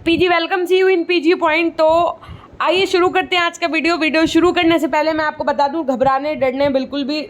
PG welcome see you in PG point. तो आइए शुरू करते हैं आज का वीडियो शुरू करने से पहले मैं आपको बता दूं, घबराने डरने बिल्कुल भी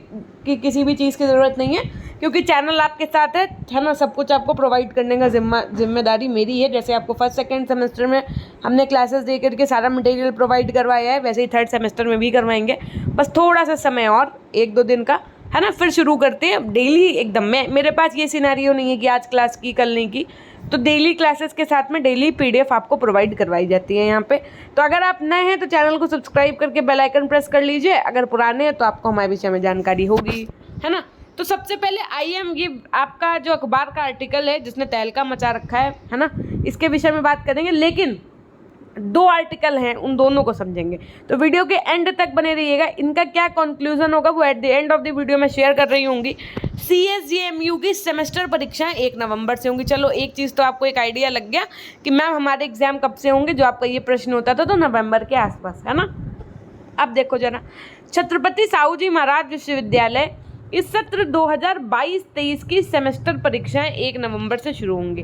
कि किसी भी चीज़ की ज़रूरत नहीं है, क्योंकि चैनल आपके साथ है ना। सब कुछ आपको प्रोवाइड करने का जिम्मेदारी मेरी है। जैसे आपको फर्स्ट सेकंड सेमेस्टर में हमने क्लासेस दे करके सारा मटेरियल प्रोवाइड करवाया है, वैसे ही थर्ड सेमेस्टर में भी करवाएंगे। बस थोड़ा सा समय और 1-2 दिन का है ना, फिर शुरू करते हैं डेली एकदम। मेरे पास ये सिनेरियो नहीं है कि आज क्लास की कल नहीं की, तो डेली क्लासेस के साथ में डेली पीडीएफ आपको प्रोवाइड करवाई जाती है यहाँ पे। तो अगर आप नए हैं तो चैनल को सब्सक्राइब करके बेल आइकन प्रेस कर लीजिए। अगर पुराने हैं तो आपको हमारे विषय में जानकारी होगी, है ना। तो सबसे पहले ये आपका जो अखबार का आर्टिकल है जिसने तहलका मचा रखा है ना, इसके विषय में बात करेंगे। लेकिन 2 आर्टिकल हैं, उन दोनों को समझेंगे, तो वीडियो के एंड तक बने रहिएगा। इनका क्या कंक्लूजन होगा वो at the end of the video में शेयर कर रही होंगी। CSJMU की सेमेस्टर परीक्षाएं 1 नवंबर से होंगी। चलो एक चीज़ तो आपको एक आइडिया लग गया कि मैम हमारे एग्जाम कब से होंगे, जो आपका ये प्रश्न होता था तो नवंबर के आसपास, है ना। अब देखो जरा, छत्रपति साहूजी महाराज विश्वविद्यालय इस सत्र 2022-23 की सेमेस्टर परीक्षाएं 1 नवंबर से शुरू होंगी।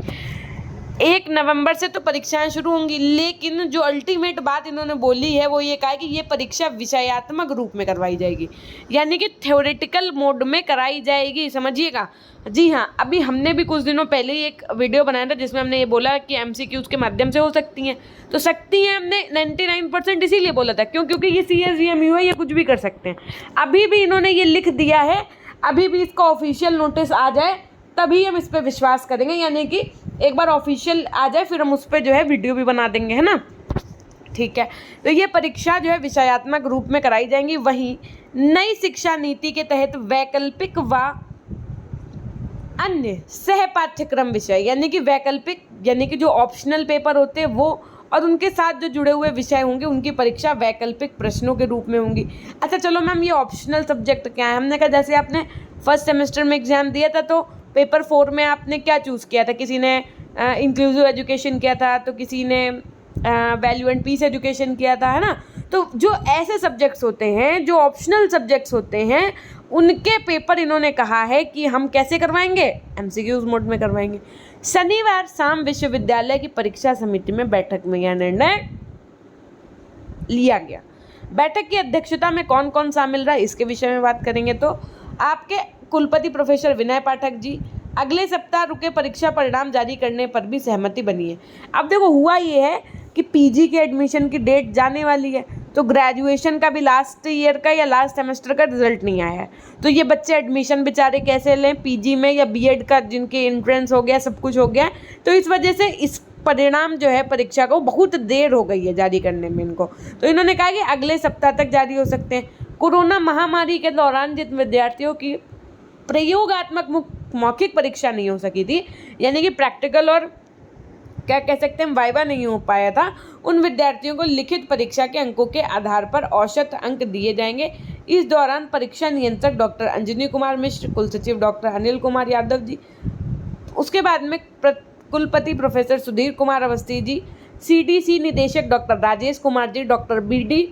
1 नवंबर से तो परीक्षाएं शुरू होंगी, लेकिन जो अल्टीमेट बात इन्होंने बोली है वो ये कहा कि ये परीक्षा विषयात्मक रूप में करवाई जाएगी, यानी कि थ्योरेटिकल मोड में कराई जाएगी, समझिएगा। जी हाँ, अभी हमने भी कुछ दिनों पहले ही एक वीडियो बनाया था जिसमें हमने ये बोला कि MCQs के माध्यम से हो सकती हैं, तो सकती हैं हमने 99% इसीलिए बोला था क्योंकि ये CSJMU है, ये कुछ भी कर सकते हैं। अभी भी इन्होंने ये लिख दिया है, अभी भी इसका ऑफिशियल नोटिस आ जाए तभी हम इस पर विश्वास करेंगे, यानी कि एक बार ऑफिशियल आ जाए फिर हम उस पर जो है वीडियो भी बना देंगे, है ना। ठीक है, तो ये परीक्षा जो है विषयात्मक रूप में कराई जाएंगी। वहीं नई शिक्षा नीति के तहत वैकल्पिक व अन्य सह पाठ्यक्रम विषय, यानी कि वैकल्पिक यानी कि जो ऑप्शनल पेपर होते हैं वो, और उनके साथ जो जुड़े हुए विषय होंगे उनकी परीक्षा वैकल्पिक प्रश्नों के रूप में होंगी। अच्छा चलो मैम, ये ऑप्शनल सब्जेक्ट क्या है? हमने कहा जैसे आपने फर्स्ट सेमेस्टर में एग्जाम दिया था तो पेपर 4 में आपने क्या चूज़ किया था? किसी ने इंक्लूसिव एजुकेशन किया था, तो किसी ने वैल्यू एंड पीस एजुकेशन किया था, है ना। तो जो ऐसे सब्जेक्ट्स होते हैं, जो ऑप्शनल सब्जेक्ट्स होते हैं, उनके पेपर इन्होंने कहा है कि हम कैसे करवाएंगे, MCQs मोड में करवाएंगे। शनिवार शाम विश्वविद्यालय की परीक्षा समिति में बैठक में यह निर्णय लिया गया। बैठक की अध्यक्षता में कौन कौन शामिल रहा, इसके विषय में बात करेंगे। तो आपके कुलपति प्रोफेसर विनय पाठक जी, अगले सप्ताह रुके परीक्षा परिणाम जारी करने पर भी सहमति बनी है। अब देखो हुआ ये है कि पीजी के एडमिशन की डेट जाने वाली है, तो ग्रेजुएशन का भी लास्ट ईयर का या लास्ट सेमेस्टर का रिजल्ट नहीं आया है, तो ये बच्चे एडमिशन बेचारे कैसे लें पीजी में, या बीएड का जिनके एंट्रेंस हो गया, सब कुछ हो गया, तो इस वजह से इस परिणाम जो है परीक्षा को बहुत देर हो गई है जारी करने में इनको। तो इन्होंने कहा कि अगले सप्ताह तक जारी हो सकते हैं। कोरोना महामारी के दौरान जिन विद्यार्थियों की प्रयोगात्मक मौखिक परीक्षा नहीं हो सकी थी, यानी कि प्रैक्टिकल और क्या कह सकते हैं वाइवा नहीं हो पाया था, उन विद्यार्थियों को लिखित परीक्षा के अंकों के आधार पर औसत अंक दिए जाएंगे। इस दौरान परीक्षा नियंत्रक डॉक्टर अंजनी कुमार मिश्र, कुल सचिव डॉक्टर अनिल कुमार यादव जी, उसके बाद में कुलपति प्रोफेसर सुधीर कुमार अवस्थी जी, CDC निदेशक doctor Rajesh Kumar ji, doctor BD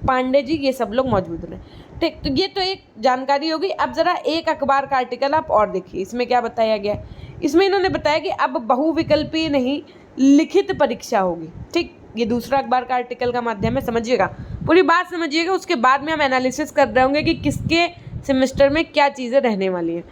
Pandey ji, ये सब लोग मौजूद रहे। ठीक, तो ये तो एक जानकारी होगी। अब जरा एक अखबार का आर्टिकल आप और देखिए, इसमें क्या बताया गया। इसमें इन्होंने बताया कि अब बहुविकल्पीय नहीं लिखित परीक्षा होगी। ठीक, ये दूसरा अखबार का आर्टिकल का माध्यम है, समझिएगा, पूरी बात समझिएगा। उसके बाद में हम एनालिसिस कर रहे होंगे कि किसके सेमेस्टर में क्या चीज़ें रहने वाली हैं।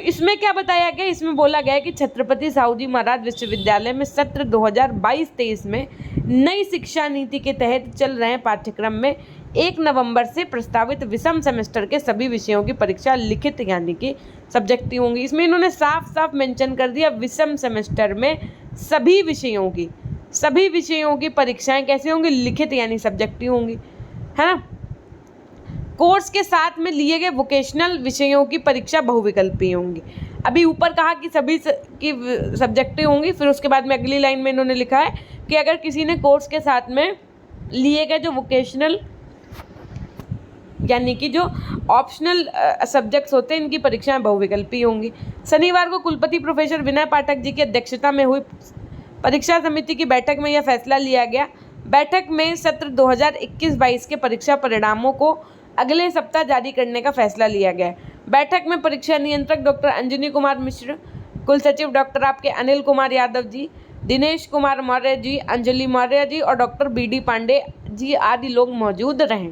इसमें क्या बताया गया, इसमें बोला गया है कि छत्रपति साहूजी महाराज विश्वविद्यालय में सत्र 2022-23 में नई शिक्षा नीति के तहत चल रहे पाठ्यक्रम में 1 नवंबर से प्रस्तावित विषम सेमेस्टर के सभी विषयों की परीक्षा लिखित यानी कि सब्जेक्टिव होंगी। इसमें इन्होंने साफ साफ मेंशन कर दिया, विषम सेमेस्टर में सभी विषयों की परीक्षाएं कैसे होंगी, लिखित यानी सब्जेक्टिव होंगी, है ना। कोर्स के साथ में लिए गए वोकेशनल विषयों की परीक्षा बहुविकल्पीय होंगी। अभी ऊपर कहा कि सभी की सब्जेक्टिव होंगी, फिर उसके बाद में अगली लाइन में इन्होंने लिखा है कि अगर किसी ने कोर्स के साथ में लिए गए जो वोकेशनल यानी कि जो ऑप्शनल सब्जेक्ट्स होते हैं, इनकी परीक्षाएं बहुविकल्पीय होंगी। शनिवार को कुलपति प्रोफेसर विनय पाठक जी की अध्यक्षता में हुई परीक्षा समिति की बैठक में यह फैसला लिया गया। बैठक में सत्र 2021-22 के परीक्षा परिणामों को अगले सप्ताह जारी करने का फैसला लिया गया। बैठक में परीक्षा नियंत्रक डॉक्टर अंजनी कुमार मिश्र, कुल सचिव डॉक्टर आपके अनिल कुमार यादव जी, दिनेश कुमार मौर्य जी, अंजलि मौर्य जी और डॉक्टर BD पांडे जी आदि लोग मौजूद रहे।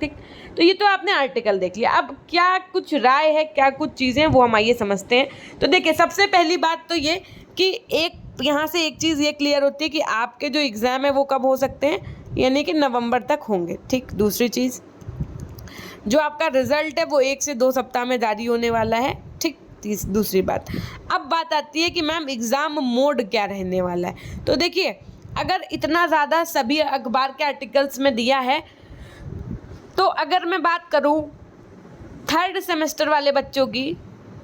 ठीक, तो ये तो आपने आर्टिकल देख लिया। अब क्या कुछ राय है, क्या कुछ चीज़ें, वो हम आइए समझते हैं। तो देखिए, सबसे पहली बात तो ये कि एक यहाँ से एक चीज़ ये क्लियर होती है कि आपके जो एग्ज़ाम है वो कब हो सकते हैं, यानी कि नवंबर तक होंगे। ठीक, दूसरी चीज़, जो आपका रिजल्ट है वो 1 से 2 सप्ताह में जारी होने वाला है। ठीक, दूसरी बात, अब बात आती है कि मैम एग्ज़ाम मोड क्या रहने वाला है। तो देखिए, अगर इतना ज़्यादा सभी अखबार के आर्टिकल्स में दिया है, तो अगर मैं बात करूं 3rd सेमेस्टर वाले बच्चों की,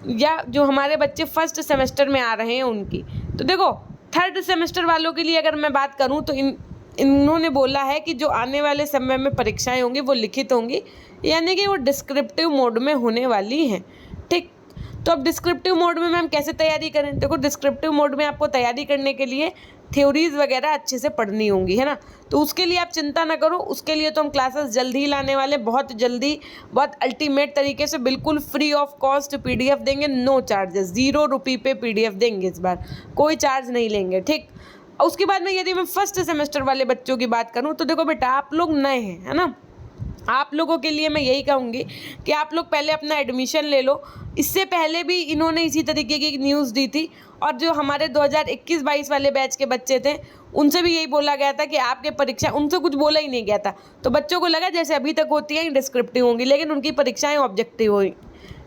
या जो हमारे बच्चे 1st सेमेस्टर में आ रहे हैं उनकी, तो देखो 3rd सेमेस्टर वालों के लिए अगर मैं बात करूं तो इन्होंने बोला है कि जो आने वाले समय में परीक्षाएं होंगी वो लिखित होंगी, यानी कि वो डिस्क्रिप्टिव मोड में होने वाली हैं। ठीक, तो अब डिस्क्रिप्टिव मोड में मैम कैसे तैयारी करें? देखो, डिस्क्रिप्टिव मोड में आपको तैयारी करने के लिए थ्योरीज वगैरह अच्छे से पढ़नी होंगी, है ना। तो उसके लिए आप चिंता ना करो, उसके लिए तो हम क्लासेस जल्दी ही लाने वाले, बहुत जल्दी, बहुत अल्टीमेट तरीके से, बिल्कुल फ्री ऑफ कॉस्ट PDF देंगे, नो चार्जेस, 0 रुपये पे PDF देंगे इस बार, कोई चार्ज नहीं लेंगे। ठीक, उसके बाद में यदि मैं 1st सेमेस्टर वाले बच्चों की बात करूँ तो देखो बेटा, आप लोग नए हैं, है ना, आप लोगों के लिए मैं यही कहूँगी कि आप लोग पहले अपना एडमिशन ले लो। इससे पहले भी इन्होंने इसी तरीके की न्यूज़ दी थी, और जो हमारे 2021-22 वाले बैच के बच्चे थे उनसे भी यही बोला गया था कि आपके परीक्षा, उनसे कुछ बोला ही नहीं गया था, तो बच्चों को लगा जैसे अभी तक होती है डिस्क्रिप्टिव होंगी, लेकिन उनकी परीक्षाएं ऑब्जेक्टिव हुई।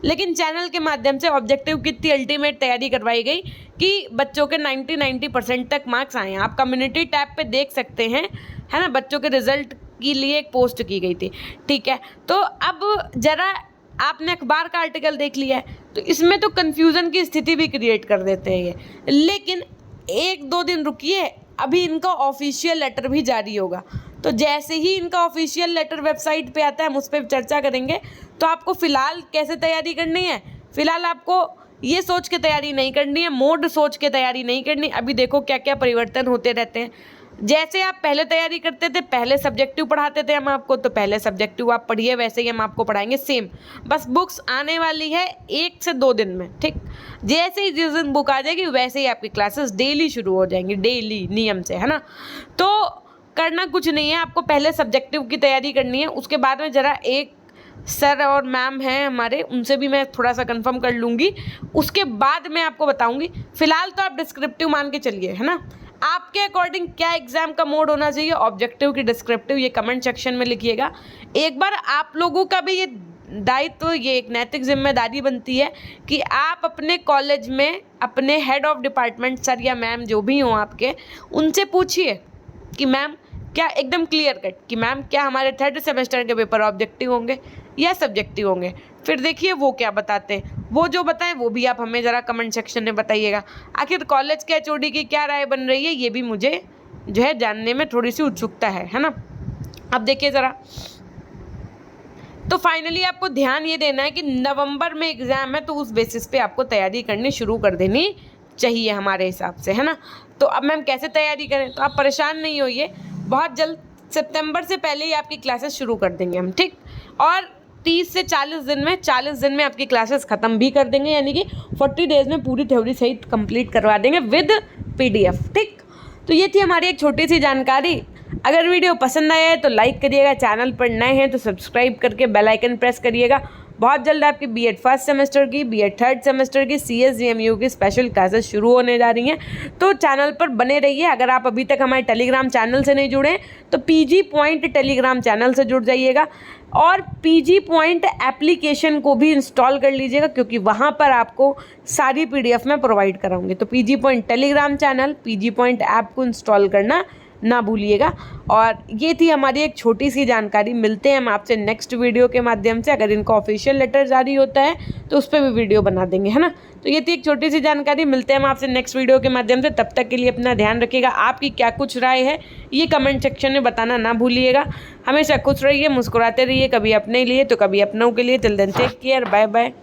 लेकिन चैनल के माध्यम से ऑब्जेक्टिव की इतनी अल्टीमेट तैयारी करवाई गई कि बच्चों के 90% तक मार्क्स आए हैं। आप कम्युनिटी टैब पे देख सकते हैं, है ना, बच्चों के रिजल्ट के लिए एक पोस्ट की गई थी। ठीक है, तो अब जरा आपने अखबार का आर्टिकल देख लिया है, तो इसमें तो कन्फ्यूज़न की स्थिति भी क्रिएट कर देते हैं ये। लेकिन 1-2 दिन रुकिए, अभी इनका ऑफिशियल लेटर भी जारी होगा, तो जैसे ही इनका ऑफिशियल लेटर वेबसाइट पे आता है हम उस पर चर्चा करेंगे। तो आपको फ़िलहाल कैसे तैयारी करनी है? फ़िलहाल आपको ये सोच के तैयारी नहीं करनी है, मोड सोच के तैयारी नहीं करनी। अभी देखो क्या क्या परिवर्तन होते रहते हैं। जैसे आप पहले तैयारी करते थे, पहले सब्जेक्टिव पढ़ाते थे हम आपको, तो पहले सब्जेक्टिव आप पढ़िए, वैसे ही हम आपको पढ़ाएंगे सेम। बस बुक्स आने वाली है 1 से 2 दिन में। ठीक, जैसे ही जिस दिन बुक आ जाएगी वैसे ही आपकी क्लासेस डेली शुरू हो जाएंगी, डेली नियम से, है ना। तो करना कुछ नहीं है, आपको पहले सब्जेक्टिव की तैयारी करनी है। उसके बाद में ज़रा एक सर और मैम हैं हमारे, उनसे भी मैं थोड़ा सा कंफर्म कर लूँगी, उसके बाद मैं आपको बताऊँगी। फ़िलहाल तो आप डिस्क्रिप्टिव मान के चलिए, है ना। आपके अकॉर्डिंग क्या एग्ज़ाम का मोड होना चाहिए, ऑब्जेक्टिव की डिस्क्रिप्टिव, ये कमेंट सेक्शन में लिखिएगा। एक बार आप लोगों का भी ये दायित्व, ये एक नैतिक जिम्मेदारी बनती है कि आप अपने कॉलेज में अपने हेड ऑफ डिपार्टमेंट सर या मैम जो भी हों आपके, उनसे पूछिए कि मैम क्या, एकदम क्लियर कट कि मैम क्या हमारे 3rd सेमेस्टर के पेपर ऑब्जेक्टिव होंगे या सब्जेक्टिव होंगे। फिर देखिए वो क्या बताते हैं, वो जो बताएं वो भी आप हमें ज़रा कमेंट सेक्शन में बताइएगा। आखिर कॉलेज के HOD की क्या राय बन रही है, ये भी मुझे जो है जानने में थोड़ी सी उत्सुकता है ना। अब देखिए ज़रा, तो फाइनली आपको ध्यान ये देना है कि नवंबर में एग्ज़ाम है, तो उस बेसिस पे आपको तैयारी करनी शुरू कर देनी चाहिए हमारे हिसाब से, है ना। तो अब मैम कैसे तैयारी करें, तो आप परेशान नहीं होइए, बहुत जल्द सितंबर से पहले ही आपकी क्लासेस शुरू कर देंगे हम। ठीक, और 30 से 40 दिन में आपकी क्लासेस ख़त्म भी कर देंगे, यानी कि 40 डेज़ में पूरी थ्योरी सहित कंप्लीट करवा देंगे विद PDF। ठीक, तो ये थी हमारी एक छोटी सी जानकारी। अगर वीडियो पसंद आया है तो लाइक करिएगा, चैनल पर नए हैं तो सब्सक्राइब करके बेल आइकन प्रेस करिएगा। बहुत जल्द आपकी B.Ed 1st सेमेस्टर की, B.Ed 3rd सेमेस्टर की, CS GMU की स्पेशल क्लासेस शुरू होने जा रही हैं, तो चैनल पर बने रहिए। अगर आप अभी तक हमारे टेलीग्राम चैनल से नहीं जुड़े हैं तो PG पॉइंट टेलीग्राम चैनल से जुड़ जाइएगा, और PG पॉइंट एप्लीकेशन को भी इंस्टॉल कर लीजिएगा, क्योंकि वहाँ पर आपको सारी PDF मैं प्रोवाइड कराऊंगी। तो PG point Telegram channel, PG point app को इंस्टॉल करना ना भूलिएगा। और ये थी हमारी एक छोटी सी जानकारी। मिलते हैं हम आपसे नेक्स्ट वीडियो के माध्यम से। अगर इनका ऑफिशियल लेटर जारी होता है तो उस पर भी वीडियो बना देंगे, है ना। तो ये थी एक छोटी सी जानकारी। मिलते हैं हम आपसे नेक्स्ट वीडियो के माध्यम से। तब तक के लिए अपना ध्यान रखिएगा। आपकी क्या कुछ राय है ये कमेंट सेक्शन में बताना ना भूलिएगा। हमेशा खुश रहिए, मुस्कुराते रहिए, कभी अपने लिए तो कभी अपनों के लिए। Till then take care, bye bye.